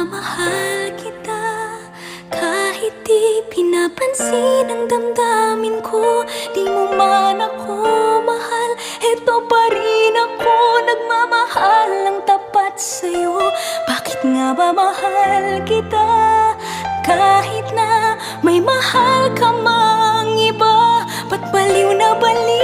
mahal kita. Kahit di pinapansin ang damdamin ko, di mo man ako mahal, eto pa rin ako nagmamahal ng tapat sa'yo. Bakit nga ba mahal kita? Kahit na may mahal ka mang iba, ba't baliw na baliw